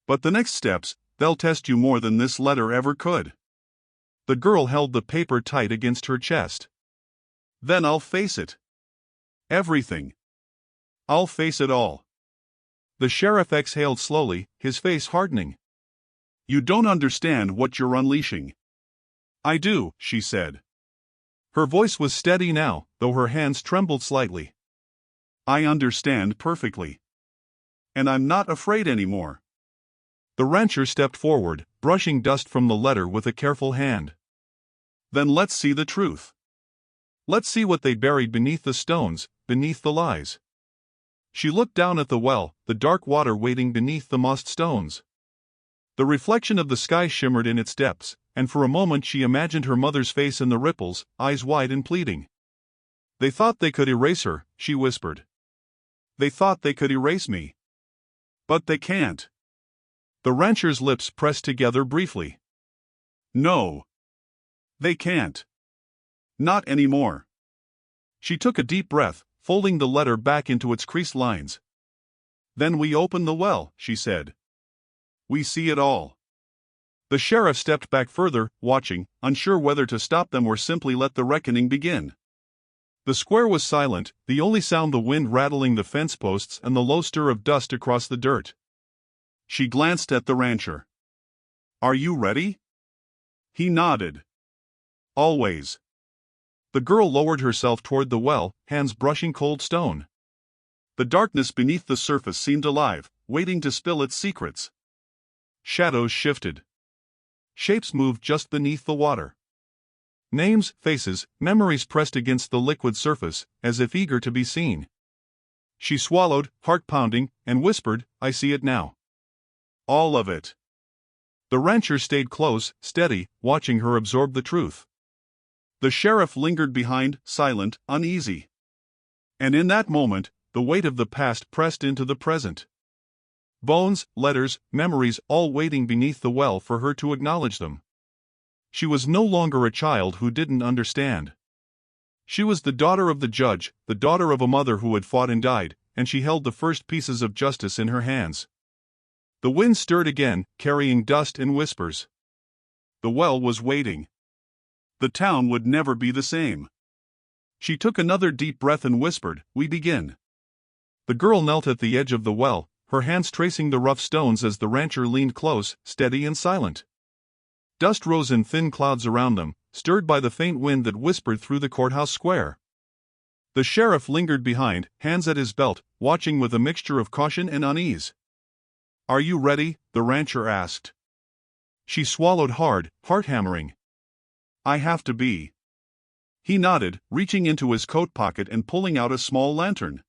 But the next steps, they'll test you more than this letter ever could. The girl held the paper tight against her chest. Then I'll face it. Everything. I'll face it all. The sheriff exhaled slowly, his face hardening. You don't understand what you're unleashing. I do, she said. Her voice was steady now, though her hands trembled slightly. I understand perfectly. And I'm not afraid anymore. The rancher stepped forward, brushing dust from the letter with a careful hand. Then let's see the truth. Let's see what they buried beneath the stones, beneath the lies. She looked down at the well, the dark water waiting beneath the mossed stones. The reflection of the sky shimmered in its depths, and for a moment she imagined her mother's face in the ripples, eyes wide and pleading. They thought they could erase her, she whispered. They thought they could erase me. But they can't. The rancher's lips pressed together briefly. No. They can't. Not anymore. She took a deep breath, folding the letter back into its creased lines. Then we open the well, she said. We see it all. The sheriff stepped back further, watching, unsure whether to stop them or simply let the reckoning begin. The square was silent, the only sound the wind rattling the fence posts and the low stir of dust across the dirt. She glanced at the rancher. Are you ready? He nodded. Always. The girl lowered herself toward the well, hands brushing cold stone. The darkness beneath the surface seemed alive, waiting to spill its secrets. Shadows shifted. Shapes moved just beneath the water. Names, faces, memories pressed against the liquid surface, as if eager to be seen. She swallowed, heart pounding, and whispered, I see it now. All of it. The rancher stayed close, steady, watching her absorb the truth. The sheriff lingered behind, silent, uneasy. And in that moment, the weight of the past pressed into the present. Bones, letters, memories, all waiting beneath the well for her to acknowledge them. She was no longer a child who didn't understand. She was the daughter of the judge, the daughter of a mother who had fought and died, and she held the first pieces of justice in her hands. The wind stirred again, carrying dust and whispers. The well was waiting. The town would never be the same. She took another deep breath and whispered, "We begin." The girl knelt at the edge of the well, her hands tracing the rough stones as the rancher leaned close, steady and silent. Dust rose in thin clouds around them, stirred by the faint wind that whispered through the courthouse square. The sheriff lingered behind, hands at his belt, watching with a mixture of caution and unease. "Are you ready?" the rancher asked. She swallowed hard, heart hammering. "I have to be." He nodded, reaching into his coat pocket and pulling out a small lantern.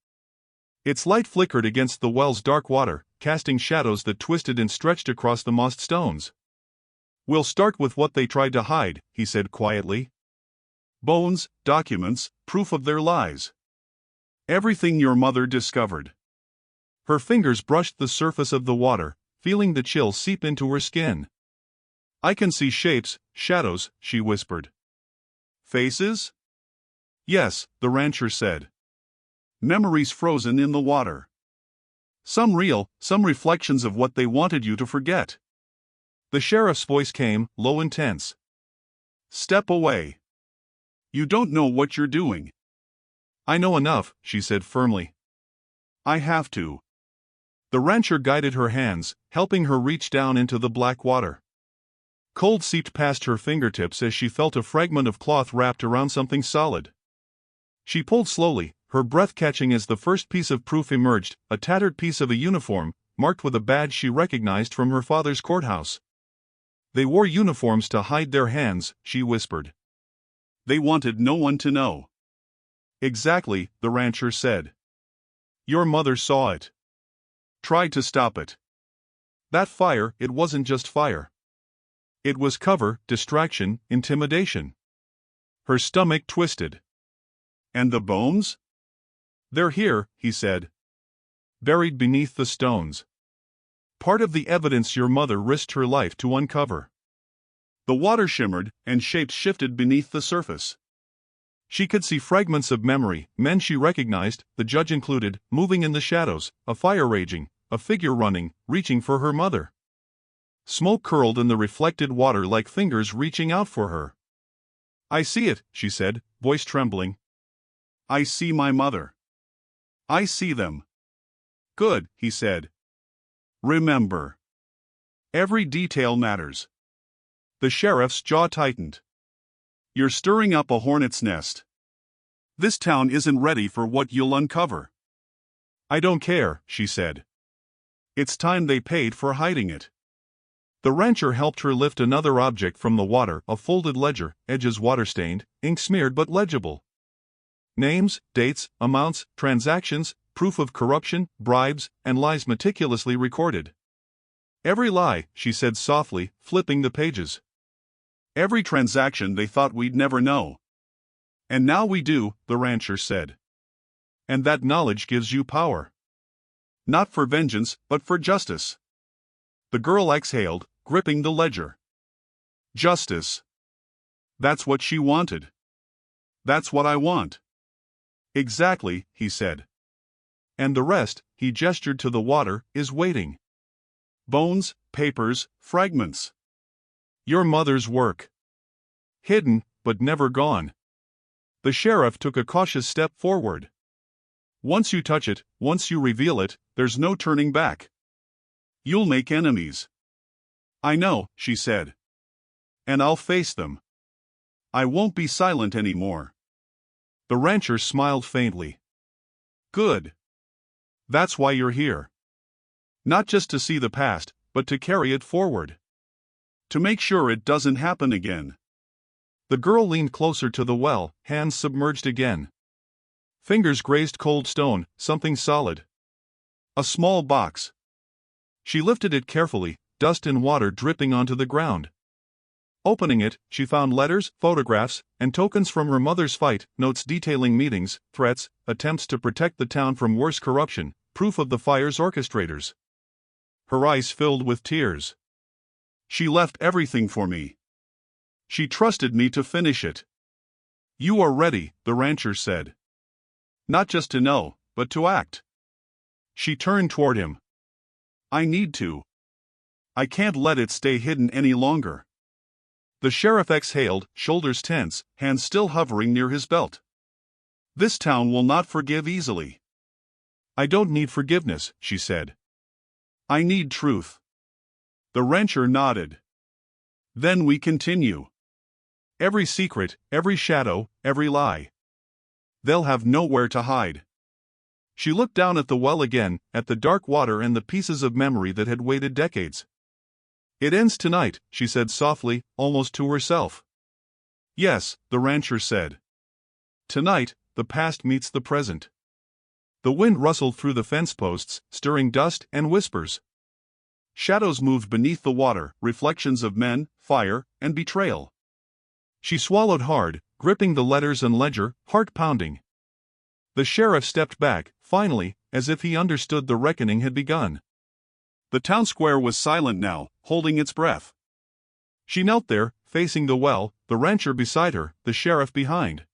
Its light flickered against the well's dark water, casting shadows that twisted and stretched across the mossed stones. "We'll start with what they tried to hide," he said quietly. "Bones, documents, proof of their lies. Everything your mother discovered." Her fingers brushed the surface of the water, feeling the chill seep into her skin. "I can see shapes, shadows," she whispered. "Faces?" "Yes," the rancher said. "Memories frozen in the water. Some real, some reflections of what they wanted you to forget." The sheriff's voice came, low and tense. "Step away. You don't know what you're doing." "I know enough," she said firmly. "I have to." The rancher guided her hands, helping her reach down into the black water. Cold seeped past her fingertips as she felt a fragment of cloth wrapped around something solid. She pulled slowly, her breath catching as the first piece of proof emerged, a tattered piece of a uniform, marked with a badge she recognized from her father's courthouse. "They wore uniforms to hide their hands," she whispered. "They wanted no one to know." "Exactly," the rancher said. "Your mother saw it. Tried to stop it. That fire, it wasn't just fire. It was cover, distraction, intimidation." Her stomach twisted. "And the bones?" "They're here," he said. "Buried beneath the stones. Part of the evidence your mother risked her life to uncover." The water shimmered, and shapes shifted beneath the surface. She could see fragments of memory, men she recognized, the judge included, moving in the shadows, a fire raging, a figure running, reaching for her mother. Smoke curled in the reflected water like fingers reaching out for her. "I see it," she said, voice trembling. "I see my mother. I see them." "Good," he said. "Remember. Every detail matters." The sheriff's jaw tightened. "You're stirring up a hornet's nest. This town isn't ready for what you'll uncover." "I don't care," she said. "It's time they paid for hiding it." The rancher helped her lift another object from the water, a folded ledger, edges water-stained, ink-smeared but legible. Names, dates, amounts, transactions, proof of corruption, bribes, and lies meticulously recorded. "Every lie," she said softly, flipping the pages. "Every transaction they thought we'd never know." "And now we do," the rancher said. "And that knowledge gives you power. Not for vengeance, but for justice." The girl exhaled, gripping the ledger. "Justice. That's what she wanted. That's what I want." "Exactly," he said. "And the rest," he gestured to the water, "is waiting. Bones, papers, fragments. Your mother's work. Hidden, but never gone." The sheriff took a cautious step forward. "Once you touch it, once you reveal it, there's no turning back. You'll make enemies." "I know," she said. "And I'll face them. I won't be silent anymore." The rancher smiled faintly. "Good. That's why you're here. Not just to see the past, but to carry it forward. To make sure it doesn't happen again." The girl leaned closer to the well, hands submerged again. Fingers grazed cold stone, something solid. A small box. She lifted it carefully, dust and water dripping onto the ground. Opening it, she found letters, photographs, and tokens from her mother's fight, notes detailing meetings, threats, attempts to protect the town from worse corruption, proof of the fire's orchestrators. Her eyes filled with tears. She left everything for me. She trusted me to finish it. You are ready, the rancher said. Not just to know, but to act. She turned toward him. I need to. I can't let it stay hidden any longer. The sheriff exhaled, shoulders tense, hands still hovering near his belt. This town will not forgive easily. I don't need forgiveness, she said. I need truth. The rancher nodded. Then we continue. Every secret, every shadow, every lie. They'll have nowhere to hide. She looked down at the well again, at the dark water and the pieces of memory that had waited decades. It ends tonight, she said softly, almost to herself. Yes, the rancher said. Tonight, the past meets the present. The wind rustled through the fence posts, stirring dust and whispers. Shadows moved beneath the water, reflections of men, fire, and betrayal. She swallowed hard, gripping the letters and ledger, heart pounding. The sheriff stepped back, finally, as if he understood the reckoning had begun. The town square was silent now, holding its breath. She knelt there, facing the well, the rancher beside her, the sheriff behind.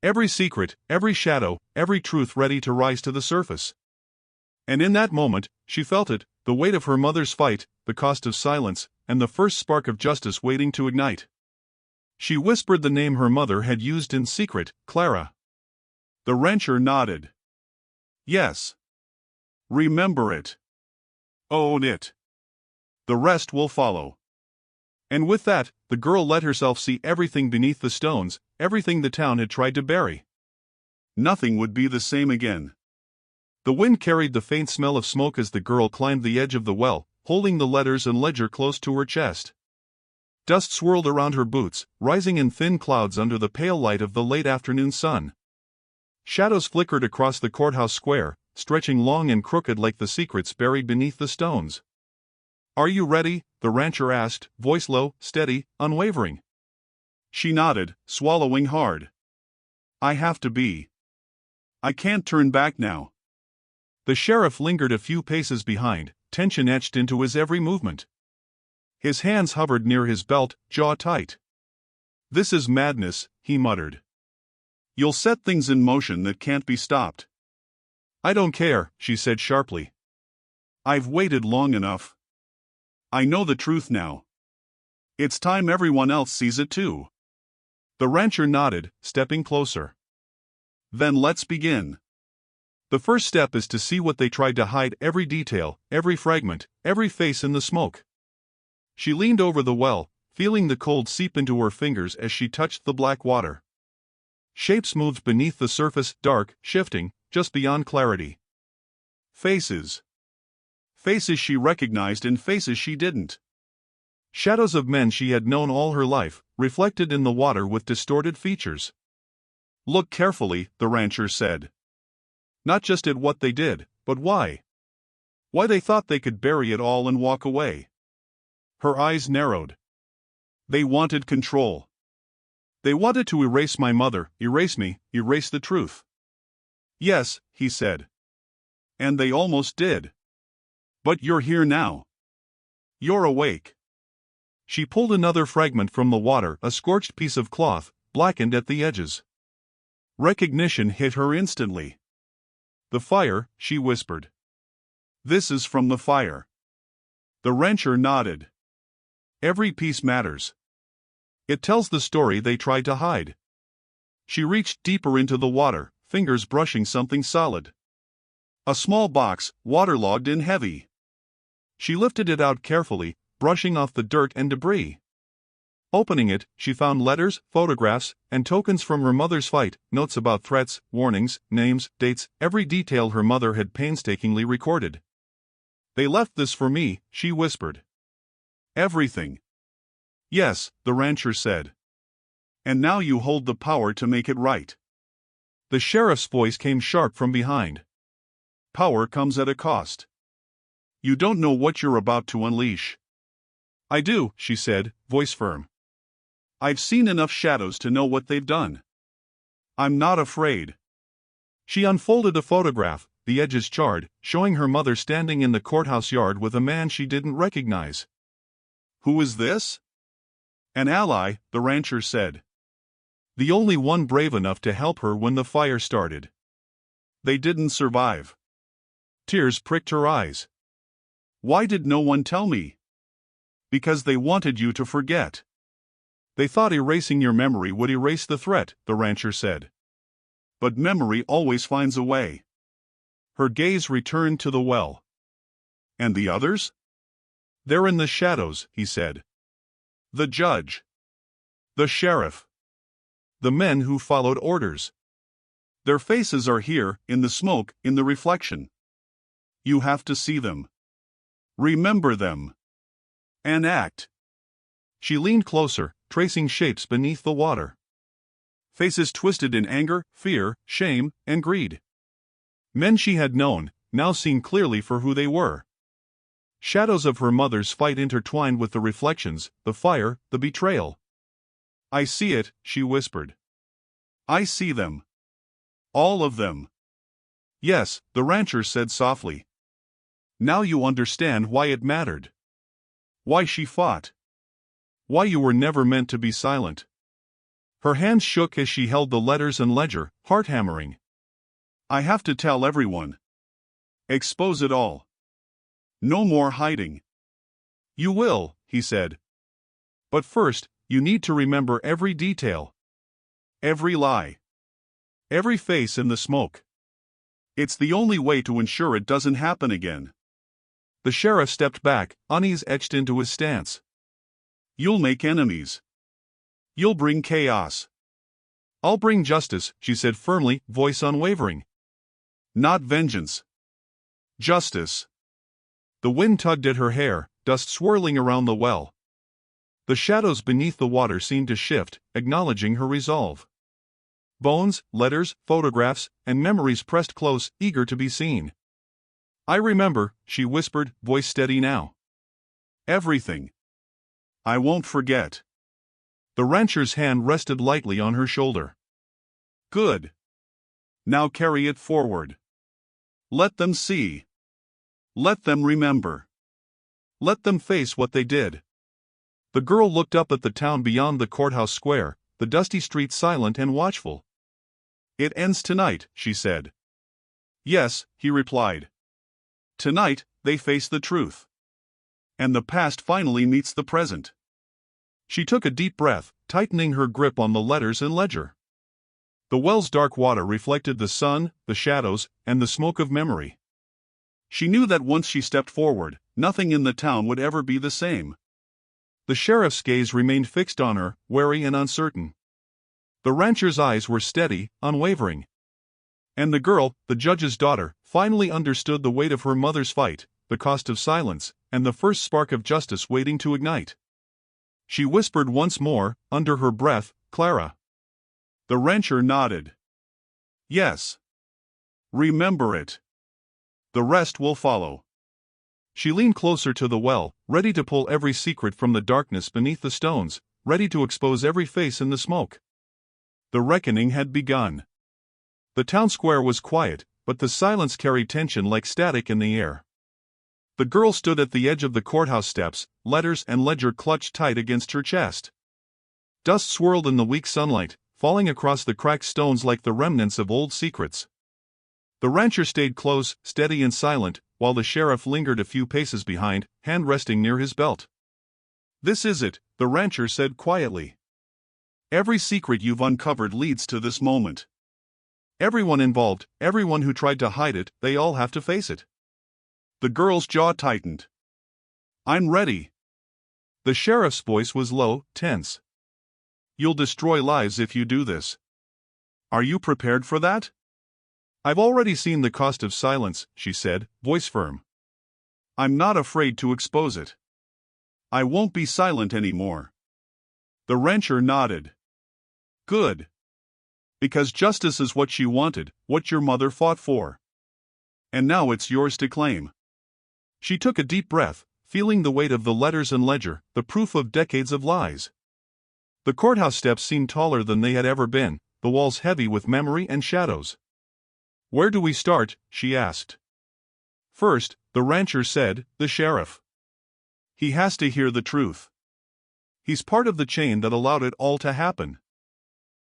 Every secret, every shadow, every truth ready to rise to the surface. And in that moment, she felt it, the weight of her mother's fight, the cost of silence, and the first spark of justice waiting to ignite. She whispered the name her mother had used in secret, Clara. The rancher nodded. Yes. Remember it. Own it. The rest will follow. And with that, the girl let herself see everything beneath the stones, everything the town had tried to bury. Nothing would be the same again. The wind carried the faint smell of smoke as the girl climbed the edge of the well, holding the letters and ledger close to her chest. Dust swirled around her boots, rising in thin clouds under the pale light of the late afternoon sun. Shadows flickered across the courthouse square, stretching long and crooked like the secrets buried beneath the stones. Are you ready? The rancher asked, voice low, steady, unwavering. She nodded, swallowing hard. I have to be. I can't turn back now. The sheriff lingered a few paces behind, tension etched into his every movement. His hands hovered near his belt, jaw tight. This is madness, he muttered. You'll set things in motion that can't be stopped. I don't care, she said sharply. I've waited long enough. I know the truth now. It's time everyone else sees it too. The rancher nodded, stepping closer. Then let's begin. The first step is to see what they tried to hide, every detail, every fragment, every face in the smoke. She leaned over the well, feeling the cold seep into her fingers as she touched the black water. Shapes moved beneath the surface, dark, shifting, just beyond clarity. Faces. Faces she recognized and faces she didn't. Shadows of men she had known all her life, reflected in the water with distorted features. Look carefully, the rancher said. Not just at what they did, but why. Why they thought they could bury it all and walk away. Her eyes narrowed. They wanted control. They wanted to erase my mother, erase me, erase the truth. Yes, he said. And they almost did. But you're here now. You're awake. She pulled another fragment from the water, a scorched piece of cloth, blackened at the edges. Recognition hit her instantly. The fire, she whispered. This is from the fire. The rancher nodded. Every piece matters. It tells the story they tried to hide. She reached deeper into the water, fingers brushing something solid. A small box, waterlogged and heavy. She lifted it out carefully, brushing off the dirt and debris. Opening it, she found letters, photographs, and tokens from her mother's fight, notes about threats, warnings, names, dates, every detail her mother had painstakingly recorded. They left this for me, she whispered. Everything. Yes, the rancher said. And now you hold the power to make it right. The sheriff's voice came sharp from behind. Power comes at a cost. You don't know what you're about to unleash. I do, she said, voice firm. I've seen enough shadows to know what they've done. I'm not afraid. She unfolded a photograph, the edges charred, showing her mother standing in the courthouse yard with a man she didn't recognize. Who is this? An ally, the rancher said. The only one brave enough to help her when the fire started. They didn't survive. Tears pricked her eyes. Why did no one tell me? Because they wanted you to forget. They thought erasing your memory would erase the threat, the rancher said. But memory always finds a way. Her gaze returned to the well. And the others? They're in the shadows, he said. The judge. The sheriff. The men who followed orders. Their faces are here, in the smoke, in the reflection. You have to see them. Remember them. And act. She leaned closer, tracing shapes beneath the water. Faces twisted in anger, fear, shame, and greed. Men she had known, now seen clearly for who they were. Shadows of her mother's fight intertwined with the reflections, the fire, the betrayal. I see it, she whispered. I see them. All of them. Yes, the rancher said softly. Now you understand why it mattered. Why she fought. Why you were never meant to be silent. Her hands shook as she held the letters and ledger, heart hammering. I have to tell everyone. Expose it all. No more hiding. You will, he said. But first, you need to remember every detail. Every lie. Every face in the smoke. It's the only way to ensure it doesn't happen again. The sheriff stepped back, unease etched into his stance. You'll make enemies. You'll bring chaos. I'll bring justice, she said firmly, voice unwavering. Not vengeance. Justice. The wind tugged at her hair, dust swirling around the well. The shadows beneath the water seemed to shift, acknowledging her resolve. Bones, letters, photographs, and memories pressed close, eager to be seen. I remember, she whispered, voice steady now. Everything. I won't forget. The rancher's hand rested lightly on her shoulder. Good. Now carry it forward. Let them see. Let them remember. Let them face what they did. The girl looked up at the town beyond the courthouse square, the dusty streets silent and watchful. It ends tonight, she said. Yes, he replied. Tonight, they face the truth. And the past finally meets the present. She took a deep breath, tightening her grip on the letters and ledger. The well's dark water reflected the sun, the shadows, and the smoke of memory. She knew that once she stepped forward, nothing in the town would ever be the same. The sheriff's gaze remained fixed on her, wary and uncertain. The rancher's eyes were steady, unwavering. And the girl, the judge's daughter, finally understood the weight of her mother's fight, the cost of silence, and the first spark of justice waiting to ignite. She whispered once more, under her breath, Clara. The rancher nodded. Yes. Remember it. The rest will follow. She leaned closer to the well, ready to pull every secret from the darkness beneath the stones, ready to expose every face in the smoke. The reckoning had begun. The town square was quiet, but the silence carried tension like static in the air. The girl stood at the edge of the courthouse steps, letters and ledger clutched tight against her chest. Dust swirled in the weak sunlight, falling across the cracked stones like the remnants of old secrets. The rancher stayed close, steady and silent, while the sheriff lingered a few paces behind, hand resting near his belt. This is it, the rancher said quietly. Every secret you've uncovered leads to this moment. Everyone involved, everyone who tried to hide it, they all have to face it. The girl's jaw tightened. I'm ready. The sheriff's voice was low, tense. You'll destroy lives if you do this. Are you prepared for that? I've already seen the cost of silence, she said, voice firm. I'm not afraid to expose it. I won't be silent anymore. The rancher nodded. Good. Because justice is what she wanted, what your mother fought for. And now it's yours to claim. She took a deep breath, feeling the weight of the letters and ledger, the proof of decades of lies. The courthouse steps seemed taller than they had ever been, the walls heavy with memory and shadows. "Where do we start?" she asked. "First," the rancher said, "the sheriff. He has to hear the truth. He's part of the chain that allowed it all to happen."